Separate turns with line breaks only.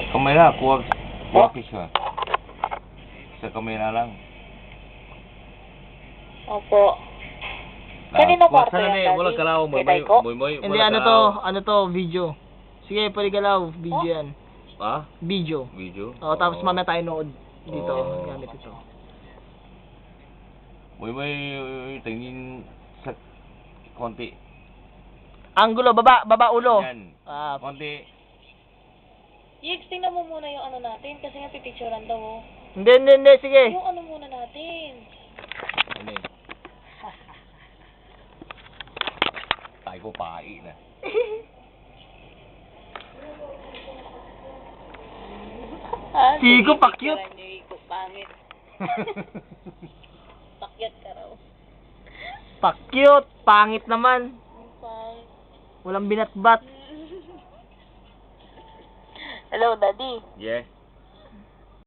Kamera, kuha siya. Sa kamera lang.
Opo. Kanino kwarto
Sana
yan,
wala
Daddy?
kalaw mo,
Kay Daiko?
Hindi, ano to, video. Sige, pwede galaw, video yan.
Ha?
Video.
Video?
O, tapos mamaya tayo nood dito,
Oh.
gamit ito.
Tingin sa konti.
Angulo, baba ulo.
Yan. Konti.
Yigs, tingnan mo muna yung ano natin kasi nga pipicturean daw. Oh.
Hindi, sige.
Yung ano muna natin.
Ano eh? Tayo ko pai na.
Tigo, pakyut.
Tigo, pangit. Pakyut ka raw.
Pakyut, pangit naman.
Pangit.
Walang binatbat.
Hello, Daddy.
Yeah.